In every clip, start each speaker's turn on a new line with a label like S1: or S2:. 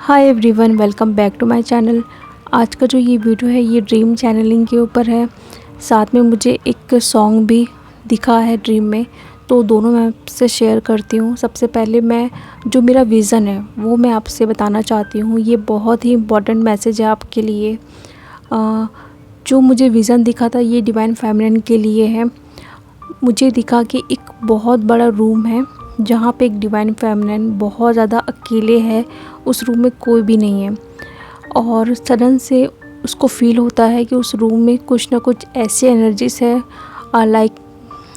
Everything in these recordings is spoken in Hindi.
S1: Hi everyone, welcome back to my channel. आज का जो ये वीडियो है ये ड्रीम चैनलिंग के ऊपर है। साथ में मुझे एक सॉन्ग भी दिखा है ड्रीम में, तो दोनों मैं आपसे शेयर करती हूँ। सबसे पहले मैं जो मेरा विज़न है वो मैं आपसे बताना चाहती हूँ। ये बहुत ही इम्पोर्टेंट मैसेज है आपके लिए। जो मुझे विज़न दिखा था ये डिवाइन फेमिनिन के लिए है। मुझे दिखा कि एक बहुत बड़ा रूम है जहाँ पे एक डिवाइन फेमिनिन बहुत ज़्यादा अकेले है, उस रूम में कोई भी नहीं है। और सडन से उसको फ़ील होता है कि उस रूम में कुछ ना कुछ ऐसी एनर्जीज़ है, लाइक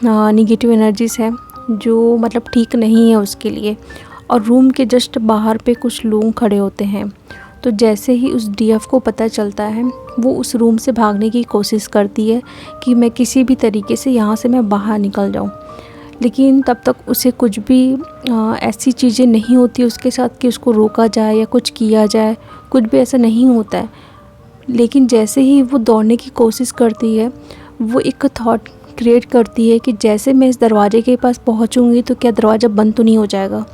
S1: निगेटिव एनर्जीज़ है जो मतलब ठीक नहीं है उसके लिए। और रूम के जस्ट बाहर पे कुछ लोग खड़े होते हैं। तो जैसे ही उस डीएफ को पता चलता है वो उस रूम से भागने की कोशिश करती है कि मैं किसी भी तरीके से यहाँ से मैं बाहर निकल जाऊँ। लेकिन तब तक उसे कुछ भी ऐसी चीज़ें नहीं होती उसके साथ कि उसको रोका जाए या कुछ किया जाए, कुछ भी ऐसा नहीं होता है। लेकिन जैसे ही वो दौड़ने की कोशिश करती है वो एक थॉट क्रिएट करती है कि जैसे मैं इस दरवाजे के पास पहुंचूंगी तो क्या दरवाज़ा बंद तो नहीं हो जाएगा।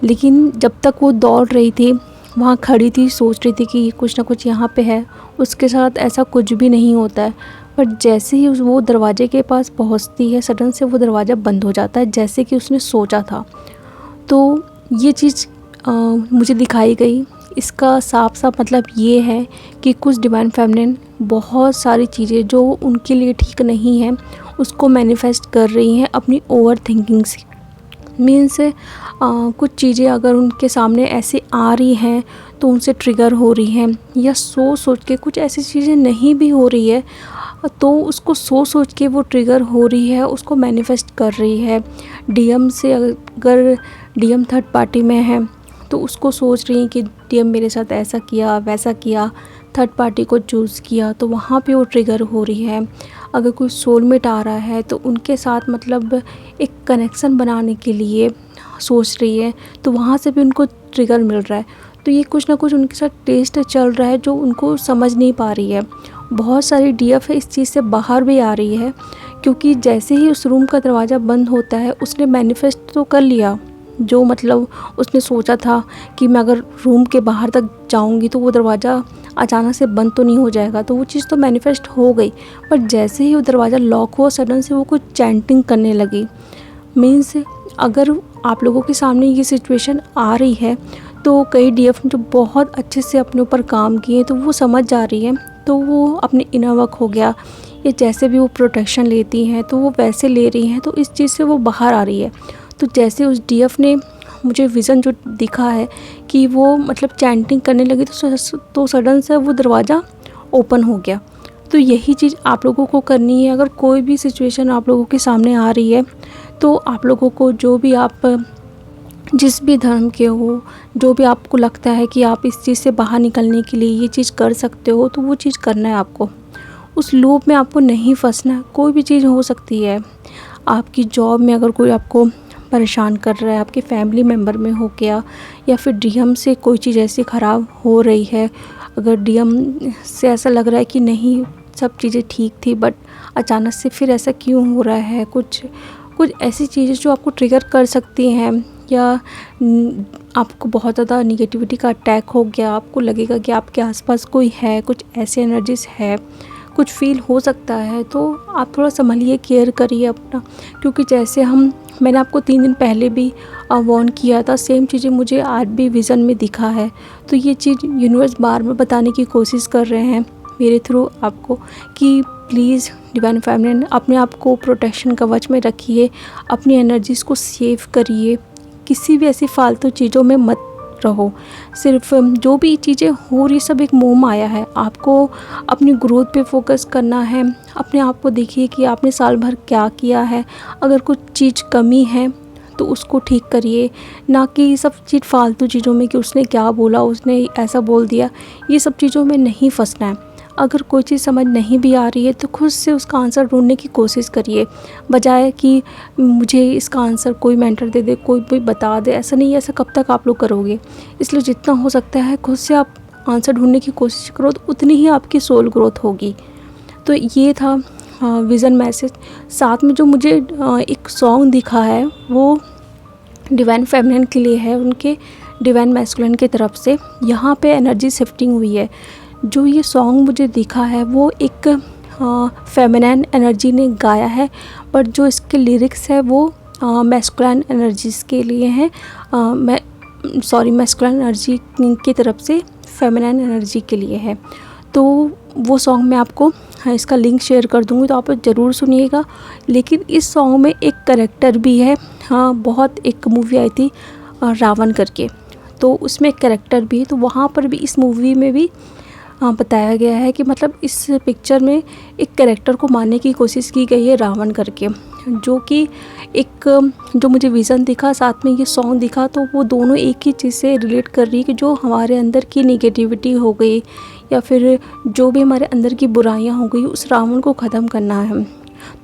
S1: लेकिन जब तक वो दौड़ रही थी, वहाँ खड़ी थी, सोच रही थी कि कुछ ना कुछ यहाँ पे है, उसके साथ ऐसा कुछ भी नहीं होता है। पर जैसे ही वो दरवाजे के पास पहुँचती है सडन से वो दरवाज़ा बंद हो जाता है, जैसे कि उसने सोचा था। तो ये चीज़ मुझे दिखाई गई। इसका साफ साफ मतलब ये है कि कुछ डिवाइन फेमिनिन बहुत सारी चीज़ें जो उनके लिए ठीक नहीं है उसको मैनिफेस्ट कर रही हैं अपनी ओवर थिंकिंग से। मीन्स कुछ चीज़ें अगर उनके सामने ऐसे आ रही हैं तो उनसे ट्रिगर हो रही हैं, या सोच के कुछ ऐसी चीज़ें नहीं भी हो रही है तो उसको सोच के वो ट्रिगर हो रही है, उसको मैनिफेस्ट कर रही है। डीएम से अगर डीएम थर्ड पार्टी में है तो उसको सोच रही है कि डीएम मेरे साथ ऐसा किया वैसा किया, थर्ड पार्टी को चूज़ किया, तो वहाँ पे वो ट्रिगर हो रही है। अगर कोई सोलमेट आ रहा है तो उनके साथ मतलब एक कनेक्शन बनाने के लिए सोच रही है, तो वहाँ से भी उनको ट्रिगर मिल रहा है। तो ये कुछ ना कुछ उनके साथ टेस्ट चल रहा है जो उनको समझ नहीं पा रही है। बहुत सारी डीएफ है इस चीज़ से बाहर भी आ रही है, क्योंकि जैसे ही उस रूम का दरवाज़ा बंद होता है उसने मैनिफेस्ट तो कर लिया जो मतलब उसने सोचा था कि मैं अगर रूम के बाहर तक जाऊंगी तो वो दरवाज़ा अचानक से बंद तो नहीं हो जाएगा, तो वो चीज़ तो मैनिफेस्ट हो गई। पर जैसे ही वो दरवाज़ा लॉक हुआ सडन से वो कुछ चैंटिंग करने लगी। मीन्स अगर आप लोगों के सामने ये सिचुएशन आ रही है तो कई डीएफ जो बहुत अच्छे से अपने ऊपर काम किए तो वो समझ जा रही है, तो वो अपने इनर वर्क हो गया या जैसे भी वो प्रोटेक्शन लेती हैं तो वो वैसे ले रही हैं, तो इस चीज़ से वो बाहर आ रही है। तो जैसे उस डीएफ ने मुझे विज़न जो दिखा है कि वो मतलब चैंटिंग करने लगी तो सडन से वो दरवाज़ा ओपन हो गया। तो यही चीज़ आप लोगों को करनी है। अगर कोई भी सिचुएशन आप लोगों के सामने आ रही है तो आप लोगों को जो भी आप जिस भी धर्म के हो, जो भी आपको लगता है कि आप इस चीज़ से बाहर निकलने के लिए ये चीज़ कर सकते हो, तो वो चीज़ करना है आपको। उस लूप में आपको नहीं फंसना। कोई भी चीज़ हो सकती है। आपकी जॉब में अगर कोई आपको परेशान कर रहा है, आपके फैमिली मेम्बर में हो गया, या फिर डीएम से कोई चीज़ ऐसी ख़राब हो रही है। अगर डीएम से ऐसा लग रहा है कि नहीं सब चीज़ें ठीक थी बट अचानक से फिर ऐसा क्यों हो रहा है, कुछ ऐसी चीज़ें जो आपको ट्रिगर कर सकती हैं, या आपको बहुत ज़्यादा निगेटिविटी का अटैक हो गया, आपको लगेगा कि आपके आसपास कोई है, कुछ ऐसे एनर्जीज़ है, कुछ फील हो सकता है, तो आप थोड़ा संभलिए, केयर करिए अपना। क्योंकि जैसे मैंने आपको 3 दिन पहले भी वार्न किया था, सेम चीज़ें मुझे आज भी विज़न में दिखा है। तो ये चीज़ यूनिवर्स बार बार बताने की कोशिश कर रहे हैं मेरे थ्रू आपको कि प्लीज़ डिवाइन फेमिनिन अपने आप को प्रोटेक्शन कवच में रखिए, अपनी एनर्जीज़ को सेव करिए, किसी भी ऐसी फालतू चीज़ों में मत रहो। सिर्फ जो भी चीज़ें हो रही सब एक मोह माया है। आपको अपनी ग्रोथ पे फोकस करना है। अपने आप को देखिए कि आपने साल भर क्या किया है। अगर कुछ चीज़ कमी है तो उसको ठीक करिए, ना कि सब चीज़ फालतू चीज़ों में कि उसने क्या बोला, उसने ऐसा बोल दिया, ये सब चीज़ों में नहीं फंसना है। अगर कोई चीज़ समझ नहीं भी आ रही है तो खुद से उसका आंसर ढूंढने की कोशिश करिए, बजाय कि मुझे इसका आंसर कोई मेंटर दे दे, कोई बता दे। ऐसा नहीं है, ऐसा कब तक आप लोग करोगे। इसलिए जितना हो सकता है खुद से आप आंसर ढूंढने की कोशिश करो, तो उतनी ही आपकी सोल ग्रोथ होगी। तो ये था विज़न मैसेज। साथ में जो मुझे एक सॉन्ग दिखा है वो डिवाइन फेमिनिन के लिए है, उनके डिवाइन मैस्कुलिन की तरफ से यहाँ पे एनर्जी शिफ्टिंग हुई है। जो ये सॉन्ग मुझे दिखा है वो एक फेमिनिन एनर्जी ने गाया है, बट जो इसके लिरिक्स है वो मैस्कुलिन एनर्जीज़ के लिए हैं। मैस्कुलिन एनर्जी की तरफ से फेमिनिन एनर्जी के लिए है। तो वो सॉन्ग मैं आपको इसका लिंक शेयर कर दूँगी, तो आप ज़रूर सुनिएगा। लेकिन इस सॉन्ग में एक कैरेक्टर भी है, बहुत एक मूवी आई थी रावण करके, तो उसमें एक कैरेक्टर भी है। तो वहाँ पर भी इस मूवी में भी बताया गया है कि मतलब इस पिक्चर में एक कैरेक्टर को मारने की कोशिश की गई है रावण करके, जो कि एक जो मुझे विज़न दिखा, साथ में ये सॉन्ग दिखा, तो वो दोनों एक ही चीज़ से रिलेट कर रही है कि जो हमारे अंदर की नेगेटिविटी हो गई या फिर जो भी हमारे अंदर की बुराइयां हो गई, उस रावण को ख़त्म करना है।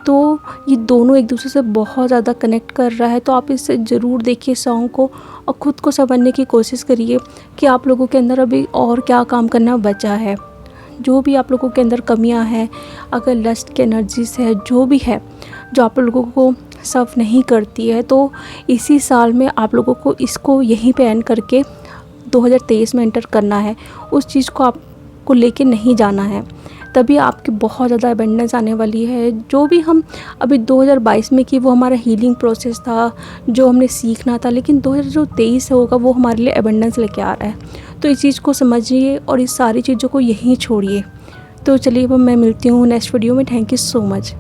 S1: तो ये दोनों एक दूसरे से बहुत ज़्यादा कनेक्ट कर रहा है। तो आप इसे ज़रूर देखिए सॉन्ग को और ख़ुद को समझने की कोशिश करिए कि आप लोगों के अंदर अभी और क्या काम करना बचा है। जो भी आप लोगों के अंदर कमियां हैं, अगर लस्ट की एनर्जीज है, जो भी है जो आप लोगों को सर्व नहीं करती है, तो इसी साल में आप लोगों को इसको यहीं पे एंड करके 2023 में एंटर करना है। उस चीज़ को आपको लेके नहीं जाना है, तभी आपकी बहुत ज़्यादा अबंडेंस आने वाली है। जो भी हम अभी 2022 में की वो हमारा हीलिंग प्रोसेस था, जो हमने सीखना था, लेकिन 2023 होगा वो हमारे लिए अबंडेंस लेके आ रहा है। तो इस चीज़ को समझिए और इस सारी चीज़ों को यहीं छोड़िए। तो चलिए अब मैं मिलती हूँ नेक्स्ट वीडियो में। Thank you so much.